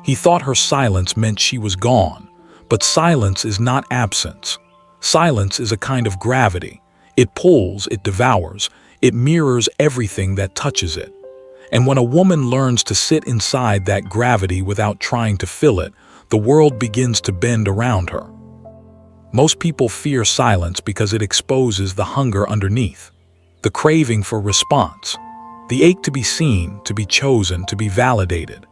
He thought her silence meant she was gone, but silence is not absence. Silence is a kind of gravity. It pulls, it devours, it mirrors everything that touches it. And when a woman learns to sit inside that gravity without trying to fill it, the world begins to bend around her. Most people fear silence because it exposes the hunger underneath, the craving for response, the ache to be seen, to be chosen, to be validated.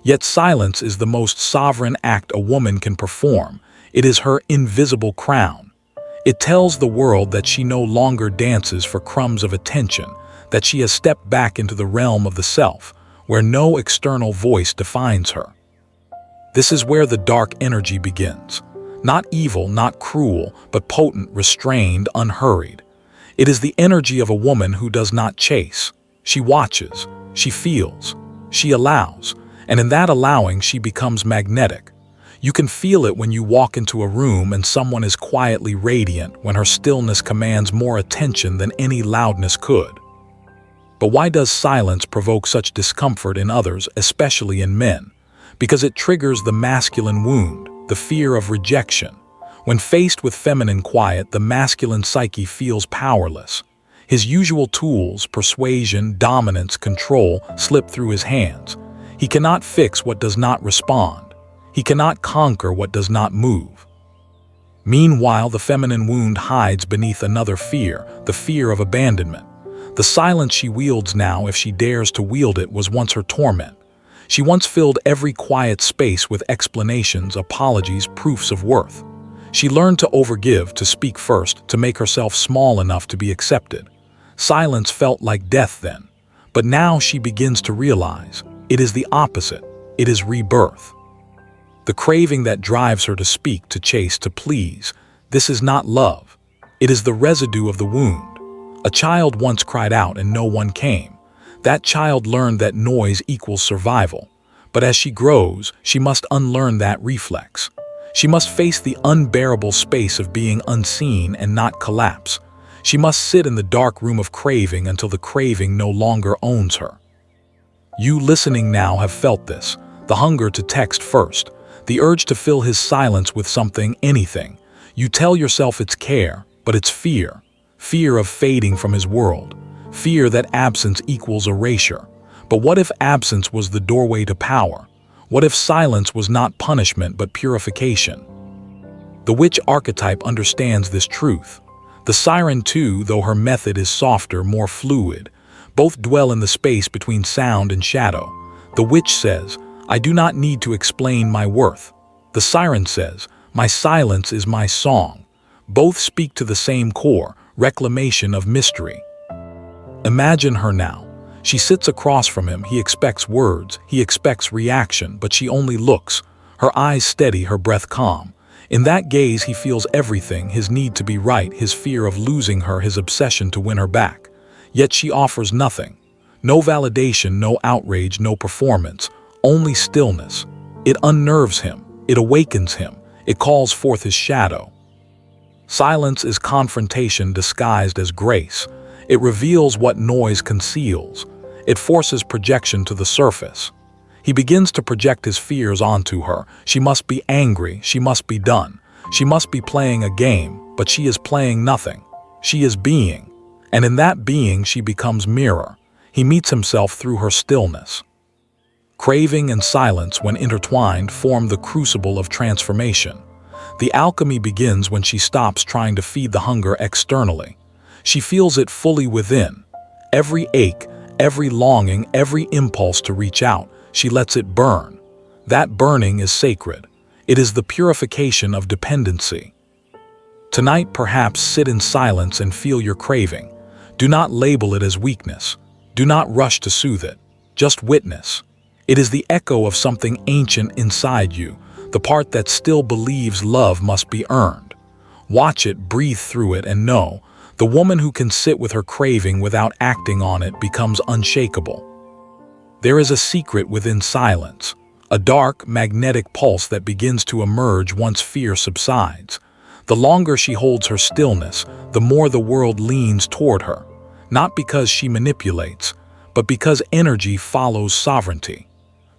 Yet silence is the most sovereign act a woman can perform. It is her invisible crown. It tells the world that she no longer dances for crumbs of attention, that she has stepped back into the realm of the self, where no external voice defines her. This is where the dark energy begins. Not evil, not cruel, but potent, restrained, unhurried. It is the energy of a woman who does not chase. She watches, she feels, she allows, and in that allowing she becomes magnetic. You can feel it when you walk into a room and someone is quietly radiant, when her stillness commands more attention than any loudness could. But why does silence provoke such discomfort in others, especially in men? Because it triggers the masculine wound, the fear of rejection. When faced with feminine quiet, the masculine psyche feels powerless. His usual tools, persuasion, dominance, control, slip through his hands. He cannot fix what does not respond. He cannot conquer what does not move. Meanwhile, the feminine wound hides beneath another fear, the fear of abandonment. The silence she wields now, if she dares to wield it, was once her torment. She once filled every quiet space with explanations, apologies, proofs of worth. She learned to overgive, to speak first, to make herself small enough to be accepted. Silence felt like death then, but now she begins to realize it is the opposite. It is rebirth. The craving that drives her to speak, to chase, to please, this is not love. It is the residue of the wound. A child once cried out and no one came. That child learned that noise equals survival. But as she grows, she must unlearn that reflex. She must face the unbearable space of being unseen and not collapse. She must sit in the dark room of craving until the craving no longer owns her. You listening now have felt this, the hunger to text first, the urge to fill his silence with something, anything. You tell yourself it's care, but it's fear. Fear of fading from his world. Fear that absence equals erasure. But what if absence was the doorway to power? What if silence was not punishment but purification? The witch archetype understands this truth. The siren too, though her method is softer, more fluid. Both dwell in the space between sound and shadow. The witch says, I do not need to explain my worth. The siren says, my silence is my song. Both speak to the same core, reclamation of mystery. Imagine her now. She sits across from him. He expects words, he expects reaction, but she only looks, her eyes steady, her breath calm. In that gaze he feels everything, his need to be right, his fear of losing her, his obsession to win her back. Yet she offers nothing. No validation, no outrage, no performance. Only stillness. It unnerves him, it awakens him, it calls forth his shadow. Silence is confrontation disguised as grace. It reveals what noise conceals. It forces projection to the surface. He begins to project his fears onto her. She must be angry, she must be done. She must be playing a game, but she is playing nothing. She is being, and in that being she becomes mirror. He meets himself through her stillness. Craving and silence, when intertwined, form the crucible of transformation. The alchemy begins when she stops trying to feed the hunger externally. She feels it fully within. Every ache, every longing, every impulse to reach out, she lets it burn. That burning is sacred. It is the purification of dependency. Tonight, perhaps sit in silence and feel your craving. Do not label it as weakness. Do not rush to soothe it. Just witness. It is the echo of something ancient inside you, the part that still believes love must be earned. Watch it, breathe through it, and know, the woman who can sit with her craving without acting on it becomes unshakable. There is a secret within silence, a dark, magnetic pulse that begins to emerge once fear subsides. The longer she holds her stillness, the more the world leans toward her, not because she manipulates, but because energy follows sovereignty.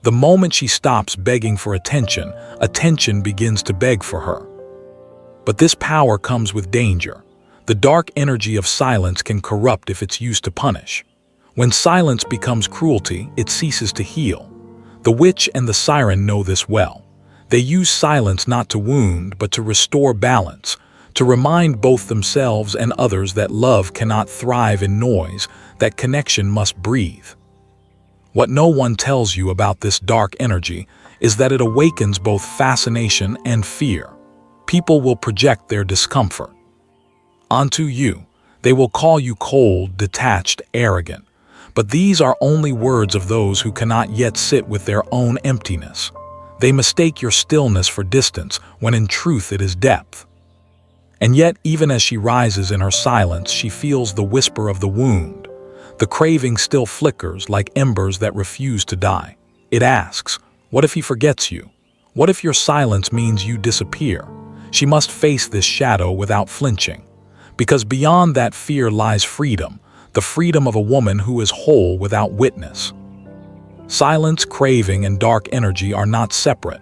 The moment she stops begging for attention, attention begins to beg for her. But this power comes with danger. The dark energy of silence can corrupt if it's used to punish. When silence becomes cruelty, it ceases to heal. The witch and the siren know this well. They use silence not to wound, but to restore balance, to remind both themselves and others that love cannot thrive in noise, that connection must breathe. What no one tells you about this dark energy is that it awakens both fascination and fear. People will project their discomfort onto you. They will call you cold, detached, arrogant. But these are only words of those who cannot yet sit with their own emptiness. They mistake your stillness for distance, when in truth it is depth. And yet, even as she rises in her silence, she feels the whisper of the wound. The craving still flickers like embers that refuse to die. It asks, what if he forgets you? What if your silence means you disappear? She must face this shadow without flinching. Because beyond that fear lies freedom, the freedom of a woman who is whole without witness. Silence, craving, and dark energy are not separate.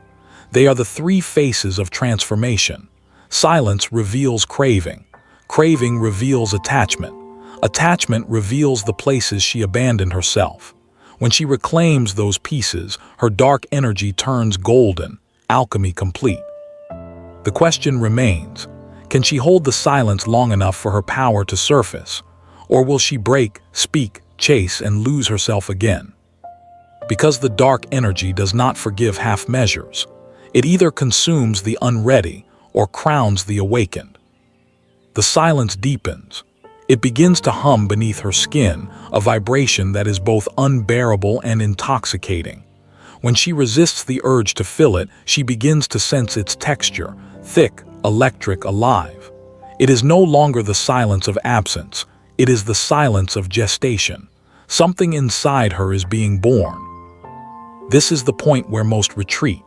They are the three faces of transformation. Silence reveals craving. Craving reveals attachment. Attachment reveals the places she abandoned herself. When she reclaims those pieces, her dark energy turns golden, alchemy complete. The question remains, can she hold the silence long enough for her power to surface? Or will she break, speak, chase, and lose herself again? Because the dark energy does not forgive half measures. It either consumes the unready or crowns the awakened. The silence deepens. It begins to hum beneath her skin, a vibration that is both unbearable and intoxicating. When she resists the urge to fill it, she begins to sense its texture, thick, electric, alive. It is no longer the silence of absence. It is the silence of gestation. Something inside her is being born. This is the point where most retreat.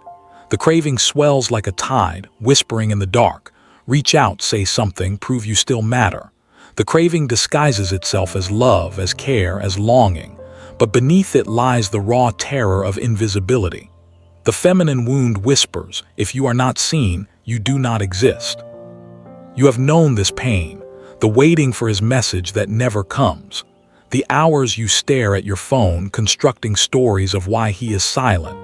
The craving swells like a tide, whispering in the dark. Reach out, say something, prove you still matter. The craving disguises itself as love, as care, as longing, but beneath it lies the raw terror of invisibility. The feminine wound whispers, if you are not seen, you do not exist. You have known this pain, the waiting for his message that never comes. The hours you stare at your phone, constructing stories of why he is silent.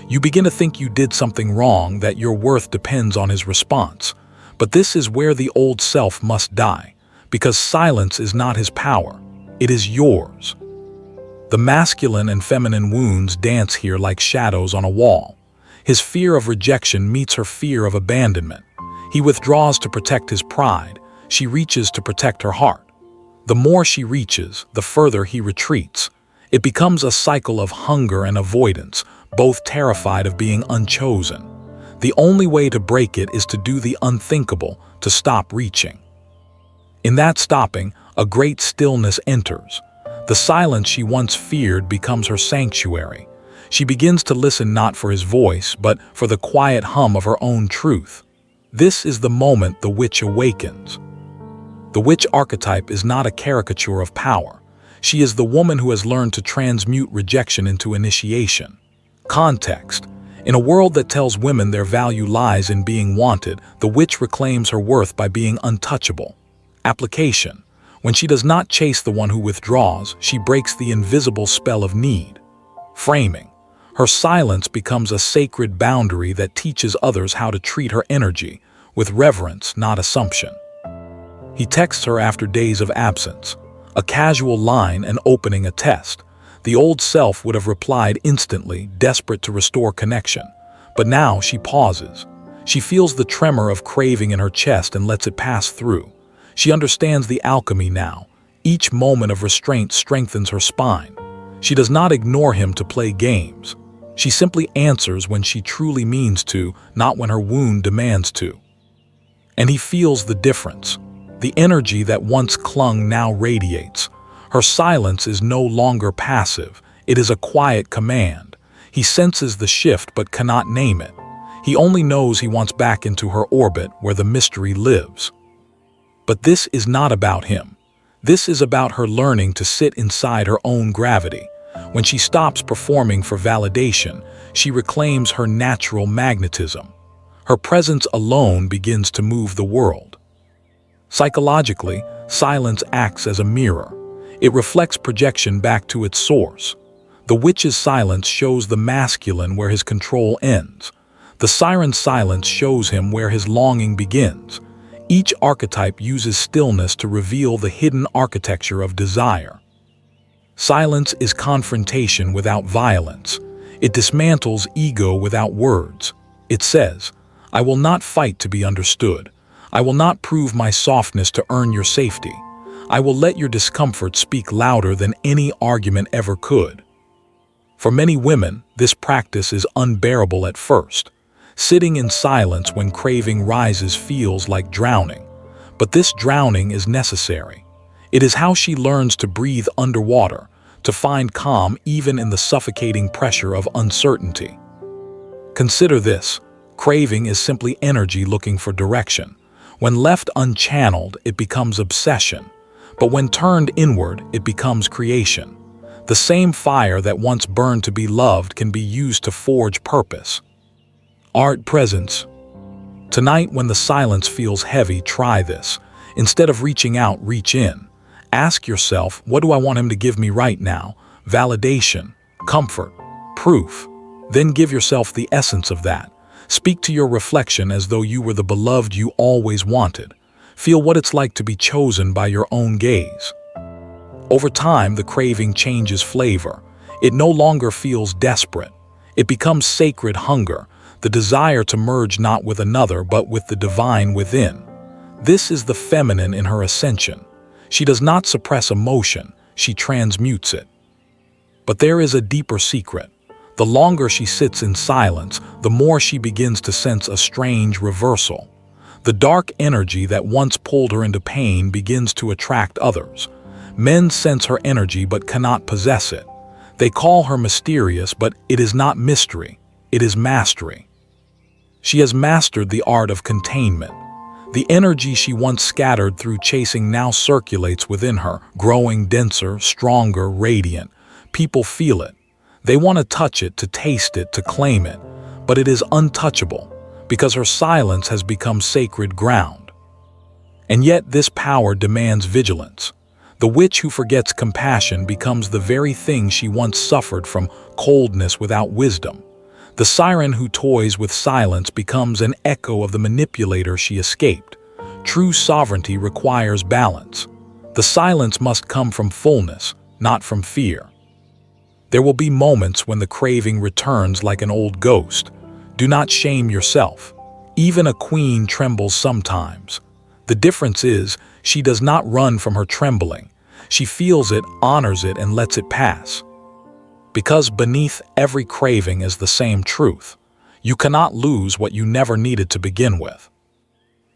You begin to think you did something wrong, that your worth depends on his response. But this is where the old self must die, because silence is not his power, it is yours. The masculine and feminine wounds dance here like shadows on a wall. His fear of rejection meets her fear of abandonment. He withdraws to protect his pride. She reaches to protect her heart. The more she reaches, the further he retreats. It becomes a cycle of hunger and avoidance, both terrified of being unchosen. The only way to break it is to do the unthinkable, to stop reaching. In that stopping, a great stillness enters. The silence she once feared becomes her sanctuary. She begins to listen not for his voice, but for the quiet hum of her own truth. This is the moment the witch awakens. The witch archetype is not a caricature of power. She is the woman who has learned to transmute rejection into initiation. Context. In a world that tells women their value lies in being wanted, the witch reclaims her worth by being untouchable. Application. When she does not chase the one who withdraws, she breaks the invisible spell of need. Framing. Her silence becomes a sacred boundary that teaches others how to treat her energy, with reverence, not assumption. He texts her after days of absence. A casual line, an opening, a test. The old self would have replied instantly, desperate to restore connection. But now she pauses. She feels the tremor of craving in her chest and lets it pass through. She understands the alchemy now. Each moment of restraint strengthens her spine. She does not ignore him to play games. She simply answers when she truly means to, not when her wound demands to. And he feels the difference. The energy that once clung now radiates. Her silence is no longer passive. It is a quiet command. He senses the shift but cannot name it. He only knows he wants back into her orbit where the mystery lives. But this is not about him. This is about her learning to sit inside her own gravity. When she stops performing for validation, she reclaims her natural magnetism. Her presence alone begins to move the world. Psychologically, silence acts as a mirror. It reflects projection back to its source. The witch's silence shows the masculine where his control ends. The siren's silence shows him where his longing begins. Each archetype uses stillness to reveal the hidden architecture of desire. Silence is confrontation without violence. It dismantles ego without words. It says, "I will not fight to be understood. I will not prove my softness to earn your safety. I will let your discomfort speak louder than any argument ever could." For many women, this practice is unbearable at first. Sitting in silence when craving rises feels like drowning. But this drowning is necessary. It is how she learns to breathe underwater, to find calm even in the suffocating pressure of uncertainty. Consider this: craving is simply energy looking for direction. When left unchanneled, it becomes obsession. But when turned inward, it becomes creation. The same fire that once burned to be loved can be used to forge purpose. Art presence. Tonight, when the silence feels heavy, try this. Instead of reaching out, reach in. Ask yourself, what do I want him to give me right now? Validation, comfort, proof. Then give yourself the essence of that. Speak to your reflection as though you were the beloved you always wanted. Feel what it's like to be chosen by your own gaze. Over time, the craving changes flavor. It no longer feels desperate. It becomes sacred hunger, the desire to merge not with another but with the divine within. This is the feminine in her ascension. She does not suppress emotion, she transmutes it. But there is a deeper secret. The longer she sits in silence, the more she begins to sense a strange reversal. The dark energy that once pulled her into pain begins to attract others. Men sense her energy but cannot possess it. They call her mysterious, but it is not mystery, it is mastery. She has mastered the art of containment. The energy she once scattered through chasing now circulates within her, growing denser, stronger, radiant. People feel it. They want to touch it, to taste it, to claim it, but it is untouchable because her silence has become sacred ground. And yet this power demands vigilance. The witch who forgets compassion becomes the very thing she once suffered from: coldness without wisdom. The siren who toys with silence becomes an echo of the manipulator she escaped. True sovereignty requires balance. The silence must come from fullness, not from fear. There will be moments when the craving returns like an old ghost. Do not shame yourself. Even a queen trembles sometimes. The difference is, she does not run from her trembling. She feels it, honors it, and lets it pass. Because beneath every craving is the same truth. You cannot lose what you never needed to begin with.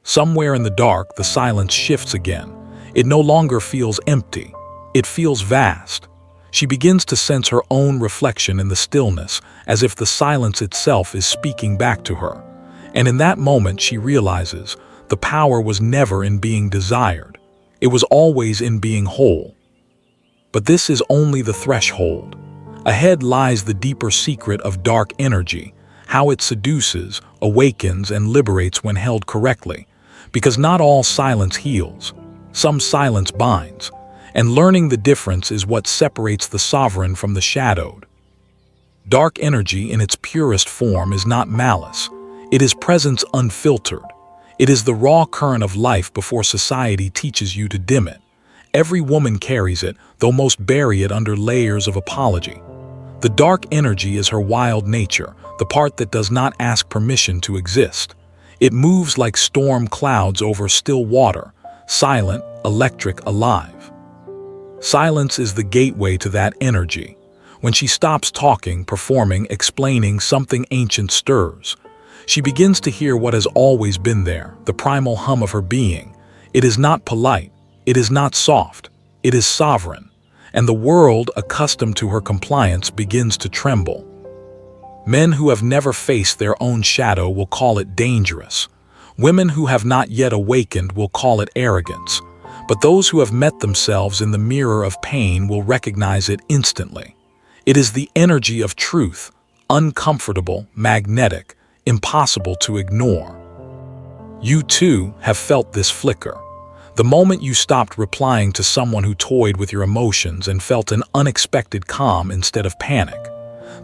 Somewhere in the dark, the silence shifts again. It no longer feels empty. It feels vast. She begins to sense her own reflection in the stillness, as if the silence itself is speaking back to her. And in that moment, she realizes the power was never in being desired. It was always in being whole. But this is only the threshold. Ahead lies the deeper secret of dark energy, how it seduces, awakens, and liberates when held correctly. Because not all silence heals. Some silence binds. And learning the difference is what separates the sovereign from the shadowed. Dark energy in its purest form is not malice. It is presence unfiltered. It is the raw current of life before society teaches you to dim it. Every woman carries it, though most bury it under layers of apology. The dark energy is her wild nature, the part that does not ask permission to exist. It moves like storm clouds over still water, silent, electric, alive. Silence is the gateway to that energy. When she stops talking, performing, explaining, something ancient stirs. She begins to hear what has always been there, the primal hum of her being. It is not polite. It is not soft. It is sovereign. And the world, accustomed to her compliance, begins to tremble. Men who have never faced their own shadow will call it dangerous. Women who have not yet awakened will call it arrogance. But those who have met themselves in the mirror of pain will recognize it instantly. It is the energy of truth, uncomfortable, magnetic, impossible to ignore. You too have felt this flicker. The moment you stopped replying to someone who toyed with your emotions and felt an unexpected calm instead of panic.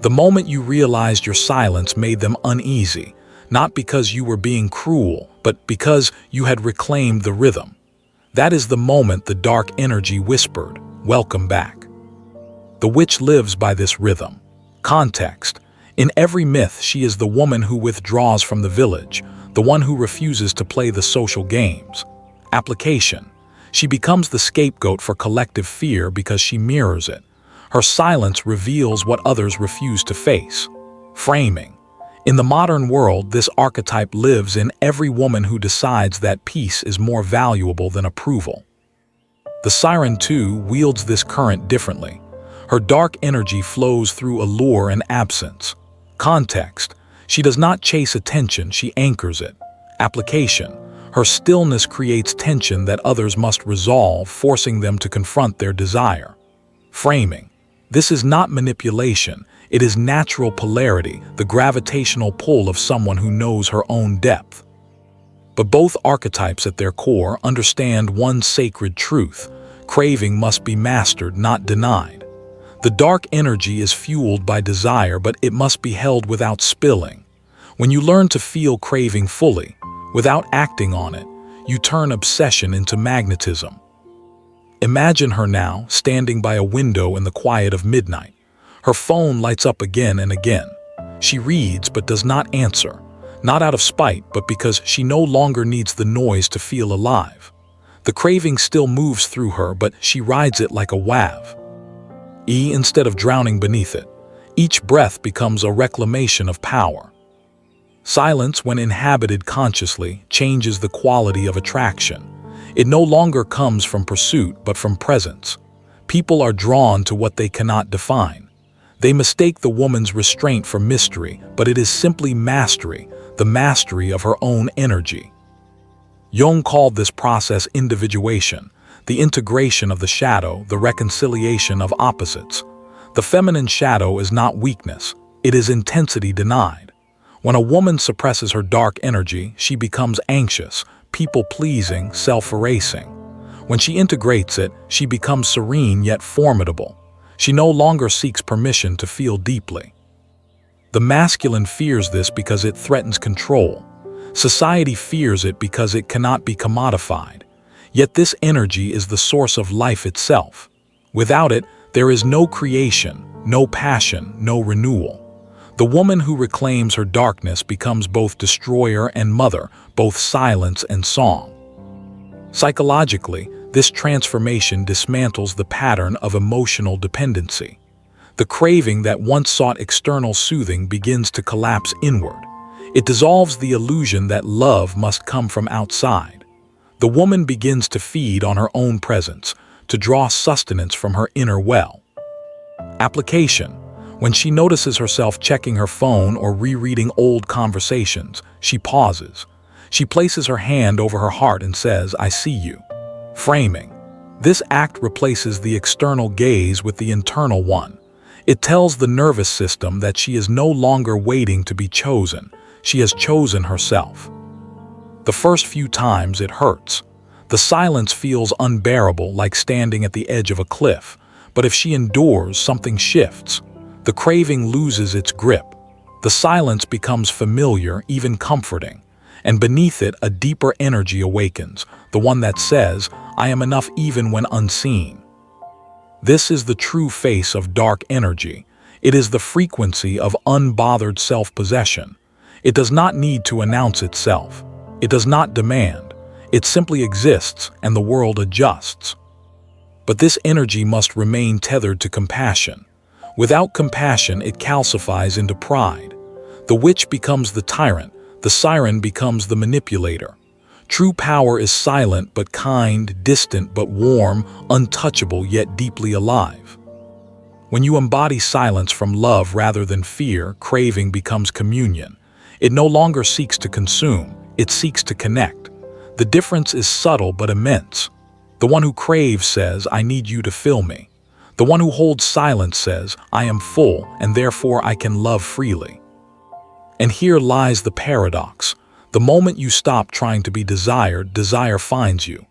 The moment you realized your silence made them uneasy, not because you were being cruel, but because you had reclaimed the rhythm. That is the moment the dark energy whispered, "Welcome back." The witch lives by this rhythm. Context. In every myth, she is the woman who withdraws from the village, the one who refuses to play the social games. Application. She becomes the scapegoat for collective fear because she mirrors it. Her silence reveals what others refuse to face. Framing. In the modern world, this archetype lives in every woman who decides that peace is more valuable than approval. The siren, too, wields this current differently. Her dark energy flows through allure and absence. Context. She does not chase attention, she anchors it. Application. Her stillness creates tension that others must resolve, forcing them to confront their desire. Framing. This is not manipulation, it is natural polarity, the gravitational pull of someone who knows her own depth. But both archetypes at their core understand one sacred truth: craving must be mastered, not denied. The dark energy is fueled by desire, but it must be held without spilling. When you learn to feel craving fully, without acting on it, you turn obsession into magnetism. Imagine her now, standing by a window in the quiet of midnight. Her phone lights up again and again. She reads but does not answer, not out of spite, but because she no longer needs the noise to feel alive. The craving still moves through her, but she rides it like a wave. Instead of drowning beneath it, each breath becomes a reclamation of power. Silence, when inhabited consciously, changes the quality of attraction. It no longer comes from pursuit, but from presence. People are drawn to what they cannot define. They mistake the woman's restraint for mystery, but it is simply mastery, the mastery of her own energy. Jung called this process individuation, the integration of the shadow, the reconciliation of opposites. The feminine shadow is not weakness, it is intensity denied. When a woman suppresses her dark energy, she becomes anxious, people-pleasing, self-erasing. When she integrates it, she becomes serene yet formidable. She no longer seeks permission to feel deeply. The masculine fears this because it threatens control. Society fears it because it cannot be commodified. Yet this energy is the source of life itself. Without it, there is no creation, no passion, no renewal. The woman who reclaims her darkness becomes both destroyer and mother, both silence and song. Psychologically, this transformation dismantles the pattern of emotional dependency. The craving that once sought external soothing begins to collapse inward. It dissolves the illusion that love must come from outside. The woman begins to feed on her own presence, to draw sustenance from her inner well. Application. When she notices herself checking her phone or rereading old conversations, she pauses. She places her hand over her heart and says, "I see you." Framing. This act replaces the external gaze with the internal one. It tells the nervous system that she is no longer waiting to be chosen. She has chosen herself. The first few times it hurts. The silence feels unbearable, like standing at the edge of a cliff. But if she endures, something shifts. The craving loses its grip. The silence becomes familiar, even comforting. And beneath it, a deeper energy awakens, the one that says, "I am enough even when unseen." This is the true face of dark energy. It is the frequency of unbothered self-possession. It does not need to announce itself. It does not demand. It simply exists, and the world adjusts. But this energy must remain tethered to compassion. Without compassion, it calcifies into pride. The witch becomes the tyrant, the siren becomes the manipulator. True power is silent but kind, distant but warm, untouchable yet deeply alive. When you embody silence from love rather than fear, craving becomes communion. It no longer seeks to consume, it seeks to connect. The difference is subtle but immense. The one who craves says, "I need you to fill me." The one who holds silence says, I am full, and therefore I can love freely. And here lies the paradox. The moment you stop trying to be desired, desire finds you.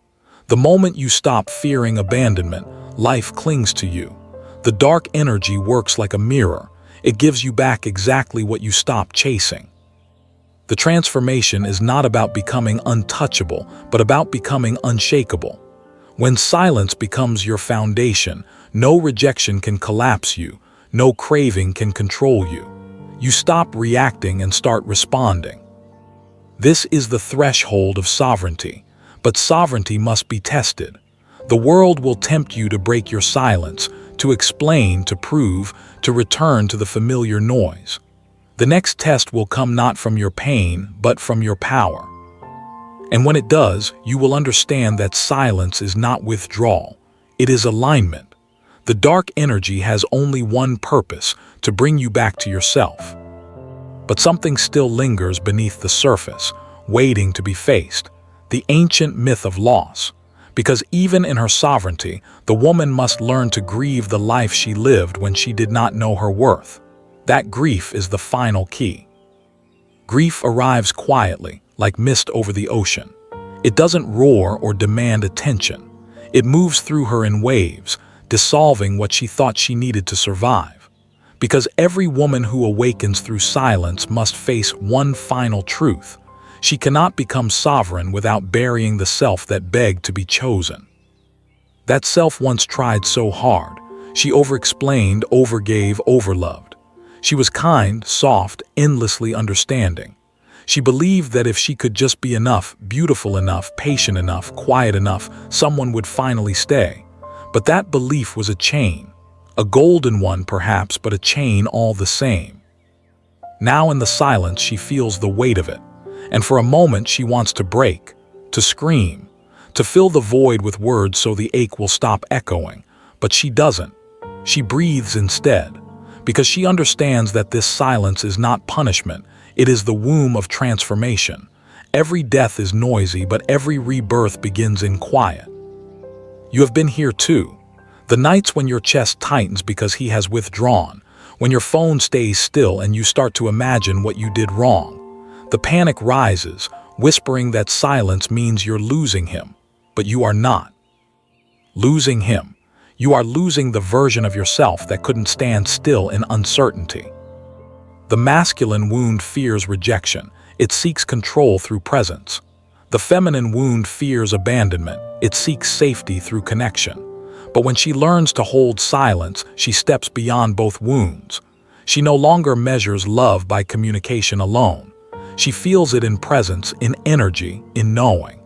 The moment you stop fearing abandonment, life clings to you. The dark energy works like a mirror. It gives you back exactly what you stopped chasing. The transformation is not about becoming untouchable, but about becoming unshakable. When silence becomes your foundation, no rejection can collapse you, no craving can control you. You stop reacting and start responding. This is the threshold of sovereignty, but sovereignty must be tested. The world will tempt you to break your silence, to explain, to prove, to return to the familiar noise. The next test will come not from your pain, but from your power. And when it does, you will understand that silence is not withdrawal, it is alignment. The dark energy has only one purpose, to bring you back to yourself. But something still lingers beneath the surface, waiting to be faced, the ancient myth of loss. Because even in her sovereignty, the woman must learn to grieve the life she lived when she did not know her worth. That grief is the final key. Grief arrives quietly, like mist over the ocean. It doesn't roar or demand attention. It moves through her in waves, dissolving what she thought she needed to survive. Because every woman who awakens through silence must face one final truth. She cannot become sovereign without burying the self that begged to be chosen. That self once tried so hard. She overexplained, overgave, overloved. She was kind, soft, endlessly understanding. She believed that if she could just be enough, beautiful enough, patient enough, quiet enough, someone would finally stay. But that belief was a chain. A golden one perhaps, but a chain all the same. Now in the silence she feels the weight of it. And for a moment she wants to break, to scream, to fill the void with words so the ache will stop echoing. But she doesn't. She breathes instead, because she understands that this silence is not punishment, it is the womb of transformation. Every death is noisy, but every rebirth begins in quiet. You have been here too. The nights when your chest tightens because he has withdrawn, when your phone stays still and you start to imagine what you did wrong. The panic rises, whispering that silence means you're losing him, but you are not. Losing him. You are losing the version of yourself that couldn't stand still in uncertainty. The masculine wound fears rejection. It seeks control through presence. The feminine wound fears abandonment. It seeks safety through connection. But when she learns to hold silence, she steps beyond both wounds. She no longer measures love by communication alone. She feels it in presence, in energy, in knowing.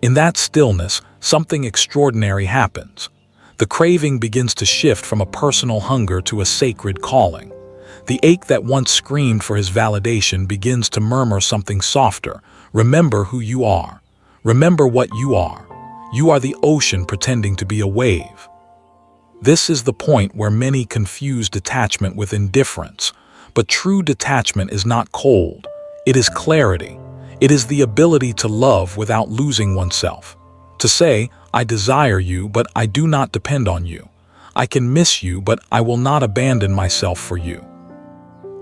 In that stillness, something extraordinary happens. The craving begins to shift from a personal hunger to a sacred calling. The ache that once screamed for his validation begins to murmur something softer. Remember who you are. Remember what you are. You are the ocean pretending to be a wave. This is the point where many confuse detachment with indifference. But true detachment is not cold. It is clarity. It is the ability to love without losing oneself. To say, I desire you, but I do not depend on you. I can miss you, but I will not abandon myself for you.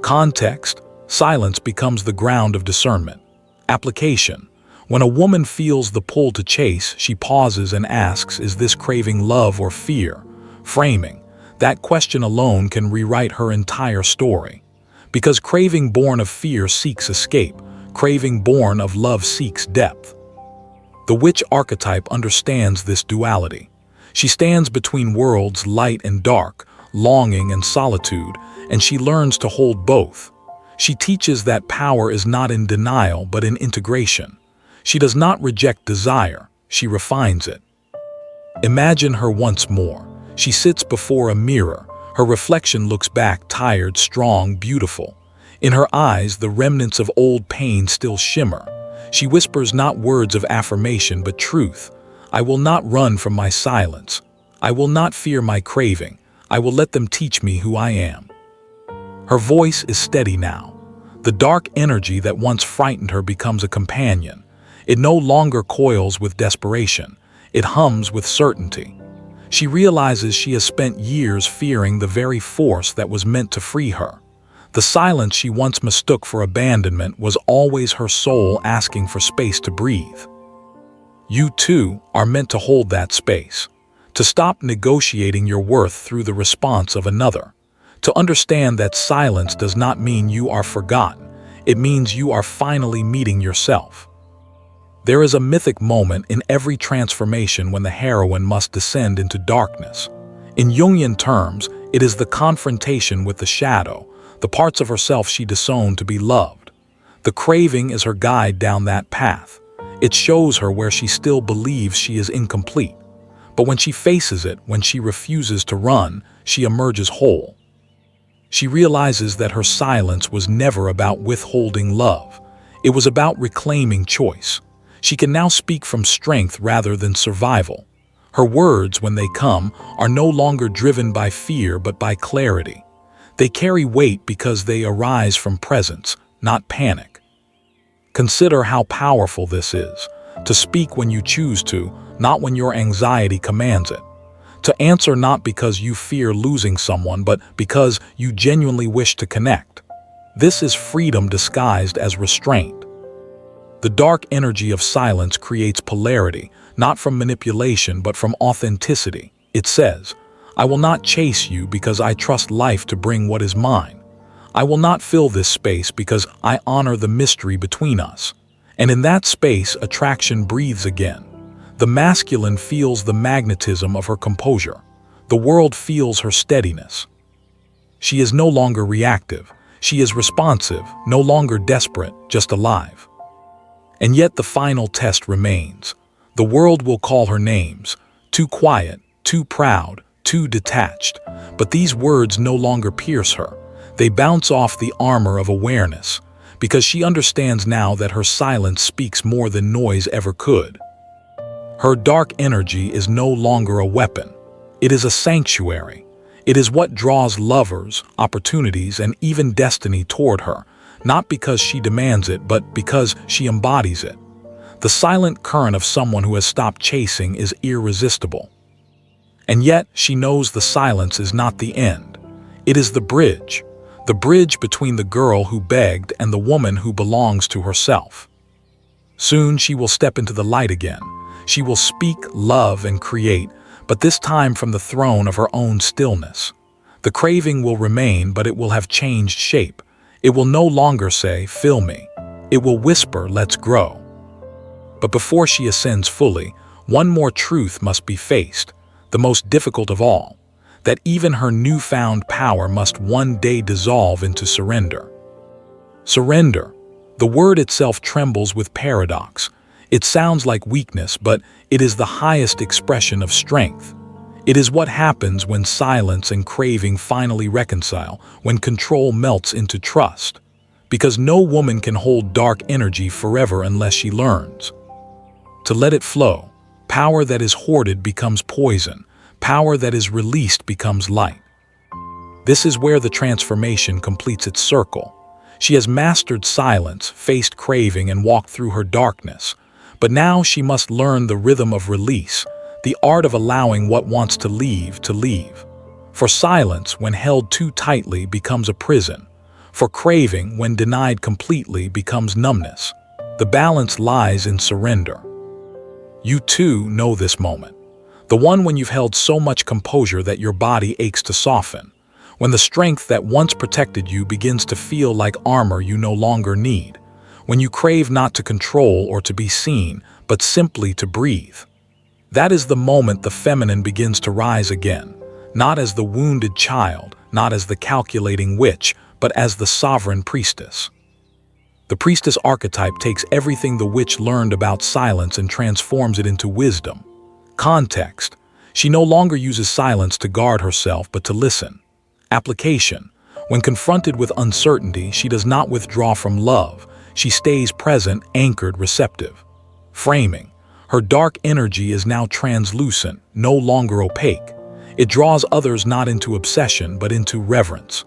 Context. Silence becomes the ground of discernment. Application. When a woman feels the pull to chase, she pauses and asks, is this craving love or fear? Framing. That question alone can rewrite her entire story. Because craving born of fear seeks escape, craving born of love seeks depth. The witch archetype understands this duality. She stands between worlds, light and dark, longing and solitude, and she learns to hold both. She teaches that power is not in denial but in integration. She does not reject desire, she refines it. Imagine her once more. She sits before a mirror. Her reflection looks back, tired, strong, beautiful. In her eyes, the remnants of old pain still shimmer. She whispers not words of affirmation, but truth. I will not run from my silence. I will not fear my craving. I will let them teach me who I am. Her voice is steady now. The dark energy that once frightened her becomes a companion. It no longer coils with desperation. It hums with certainty. She realizes she has spent years fearing the very force that was meant to free her. The silence she once mistook for abandonment was always her soul asking for space to breathe. You too are meant to hold that space, to stop negotiating your worth through the response of another, to understand that silence does not mean you are forgotten, it means you are finally meeting yourself. There is a mythic moment in every transformation when the heroine must descend into darkness. In Jungian terms, it is the confrontation with the shadow, the parts of herself she disowned to be loved. The craving is her guide down that path. It shows her where she still believes she is incomplete. But when she faces it, when she refuses to run, she emerges whole. She realizes that her silence was never about withholding love. It was about reclaiming choice. She can now speak from strength rather than survival. Her words, when they come, are no longer driven by fear but by clarity. They carry weight because they arise from presence, not panic. Consider how powerful this is, to speak when you choose to, not when your anxiety commands it. To answer not because you fear losing someone, but because you genuinely wish to connect. This is freedom disguised as restraint. The dark energy of silence creates polarity, not from manipulation but from authenticity. It says, "I will not chase you because I trust life to bring what is mine. I will not fill this space because I honor the mystery between us." And in that space, attraction breathes again. The masculine feels the magnetism of her composure. The world feels her steadiness. She is no longer reactive. She is responsive, no longer desperate, just alive. And yet the final test remains. The world will call her names, too quiet, too proud, too detached. But these words no longer pierce her. They bounce off the armor of awareness, because she understands now that her silence speaks more than noise ever could. Her dark energy is no longer a weapon. It is a sanctuary. It is what draws lovers, opportunities, and even destiny toward her, not because she demands it, but because she embodies it. The silent current of someone who has stopped chasing is irresistible. And yet, she knows the silence is not the end. It is the bridge between the girl who begged and the woman who belongs to herself. Soon she will step into the light again. She will speak, love, and create, but this time from the throne of her own stillness. The craving will remain, but it will have changed shape. It will no longer say, "Fill me." It will whisper, "Let's grow." But before she ascends fully, one more truth must be faced, the most difficult of all, that even her newfound power must one day dissolve into surrender. Surrender. The word itself trembles with paradox. It sounds like weakness, but it is the highest expression of strength. It is what happens when silence and craving finally reconcile, when control melts into trust. Because no woman can hold dark energy forever unless she learns to let it flow. Power that is hoarded becomes poison. Power that is released becomes light. This is where the transformation completes its circle. She has mastered silence, faced craving, and walked through her darkness. But now she must learn the rhythm of release, the art of allowing what wants to leave to leave. For silence, when held too tightly, becomes a prison. For craving, when denied completely, becomes numbness. The balance lies in surrender. You too know this moment. The one when you've held so much composure that your body aches to soften. When the strength that once protected you begins to feel like armor you no longer need. When you crave not to control or to be seen, but simply to breathe. That is the moment the feminine begins to rise again, not as the wounded child, not as the calculating witch, but as the sovereign priestess. The priestess archetype takes everything the witch learned about silence and transforms it into wisdom. Context. She no longer uses silence to guard herself, but to listen. Application. When confronted with uncertainty, she does not withdraw from love. She stays present, anchored, receptive. Framing. Her dark energy is now translucent, no longer opaque. It draws others not into obsession, but into reverence.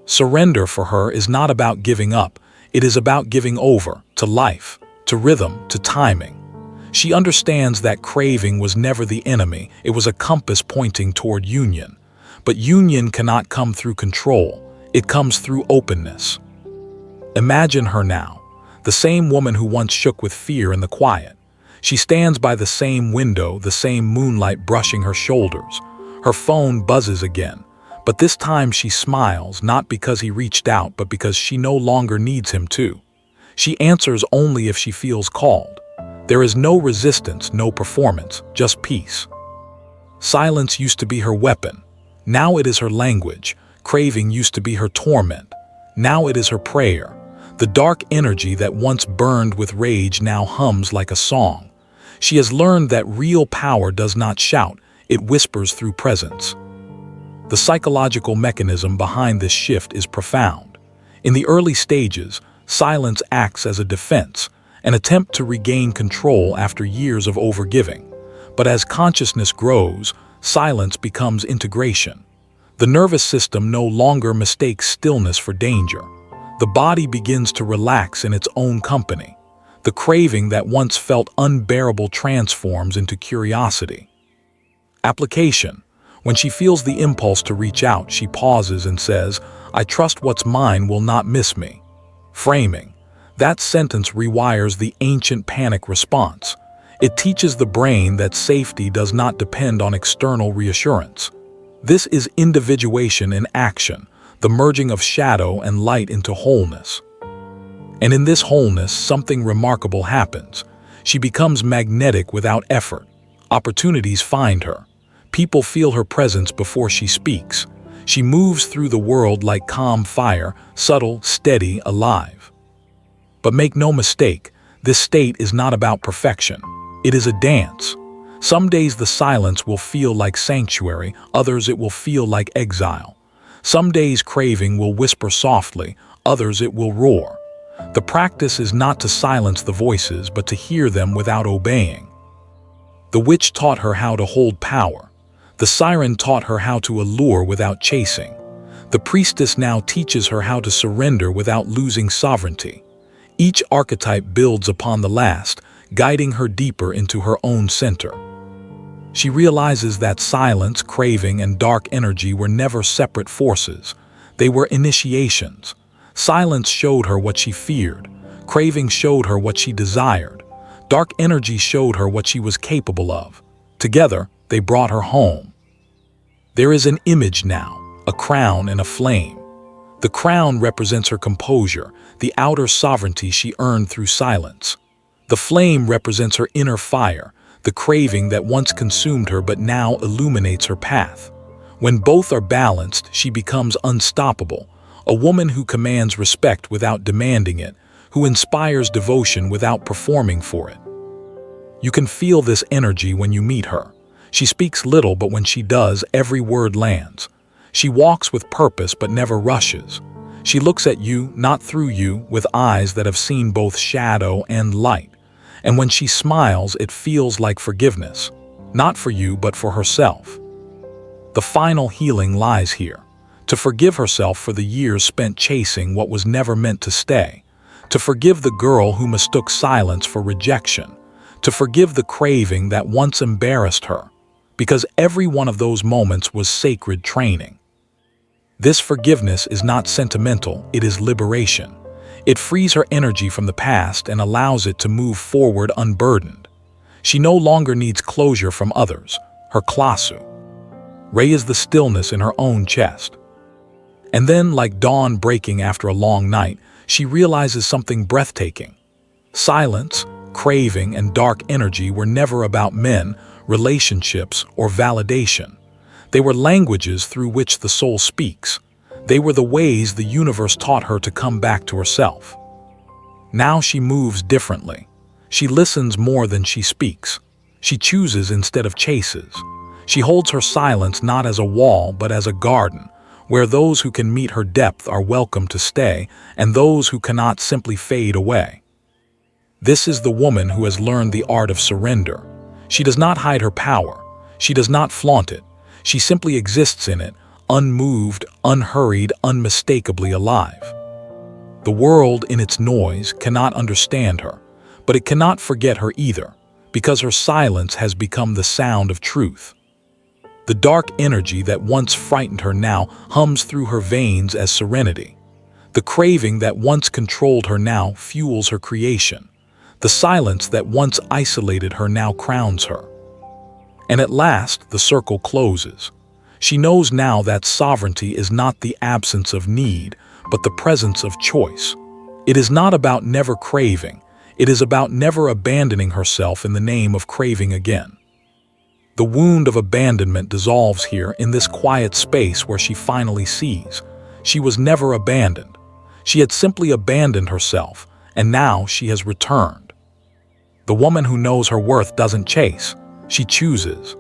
Surrender for her is not about giving up. It is about giving over to life, to rhythm, to timing. She understands that craving was never the enemy, it was a compass pointing toward union. But union cannot come through control, it comes through openness. Imagine her now, the same woman who once shook with fear in the quiet. She stands by the same window, the same moonlight brushing her shoulders. Her phone buzzes again, but this time she smiles, not because he reached out, but because she no longer needs him to. She answers only if she feels called. There is no resistance, no performance, just peace. Silence used to be her weapon. Now it is her language. Craving used to be her torment. Now it is her prayer. The dark energy that once burned with rage now hums like a song. She has learned that real power does not shout, it whispers through presence. The psychological mechanism behind this shift is profound. In the early stages, silence acts as a defense, an attempt to regain control after years of overgiving. But as consciousness grows, silence becomes integration. The nervous system no longer mistakes stillness for danger. The body begins to relax in its own company. The craving that once felt unbearable transforms into curiosity. Application. When she feels the impulse to reach out, she pauses and says, "I trust what's mine will not miss me." Framing. That sentence rewires the ancient panic response. It teaches the brain that safety does not depend on external reassurance. This is individuation in action, the merging of shadow and light into wholeness. And in this wholeness, something remarkable happens. She becomes magnetic without effort. Opportunities find her. People feel her presence before she speaks. She moves through the world like calm fire, subtle, steady, alive. But make no mistake, this state is not about perfection. It is a dance. Some days the silence will feel like sanctuary, others it will feel like exile. Some days craving will whisper softly, others it will roar. The practice is not to silence the voices, but to hear them without obeying. The witch taught her how to hold power. The siren taught her how to allure without chasing. The priestess now teaches her how to surrender without losing sovereignty. Each archetype builds upon the last, guiding her deeper into her own center. She realizes that silence, craving, and dark energy were never separate forces. They were initiations. Silence showed her what she feared. Craving showed her what she desired. Dark energy showed her what she was capable of. Together, they brought her home. There is an image now, a crown and a flame. The crown represents her composure, the outer sovereignty she earned through silence. The flame represents her inner fire, the craving that once consumed her but now illuminates her path. When both are balanced, she becomes unstoppable, a woman who commands respect without demanding it, who inspires devotion without performing for it. You can feel this energy when you meet her. She speaks little, but when she does, every word lands. She walks with purpose but never rushes. She looks at you, not through you, with eyes that have seen both shadow and light. And when she smiles, it feels like forgiveness, not for you, but for herself. The final healing lies here. To forgive herself for the years spent chasing what was never meant to stay. To forgive the girl who mistook silence for rejection. To forgive the craving that once embarrassed her. Because every one of those moments was sacred training. This forgiveness is not sentimental, it is liberation. It frees her energy from the past and allows it to move forward unburdened. She no longer needs closure from others, her klasu. Ray is the stillness in her own chest. And then, like dawn breaking after a long night, she realizes something breathtaking. Silence, craving, and dark energy were never about men, relationships, or validation. They were languages through which the soul speaks. They were the ways the universe taught her to come back to herself. Now she moves differently. She listens more than she speaks. She chooses instead of chases. She holds her silence not as a wall but as a garden, where those who can meet her depth are welcome to stay, and those who cannot simply fade away. This is the woman who has learned the art of surrender. She does not hide her power. She does not flaunt it. She simply exists in it, unmoved, unhurried, unmistakably alive. The world, in its noise, cannot understand her, but it cannot forget her either. because her silence has become the sound of truth. The dark energy that once frightened her now hums through her veins as serenity. The craving that once controlled her now fuels her creation. The silence that once isolated her now crowns her. And at last, the circle closes. She knows now that sovereignty is not the absence of need, but the presence of choice. It is not about never craving. It is about never abandoning herself in the name of craving again. The wound of abandonment dissolves here in this quiet space where she finally sees. She was never abandoned. She had simply abandoned herself, and now she has returned. The woman who knows her worth doesn't chase. She chooses.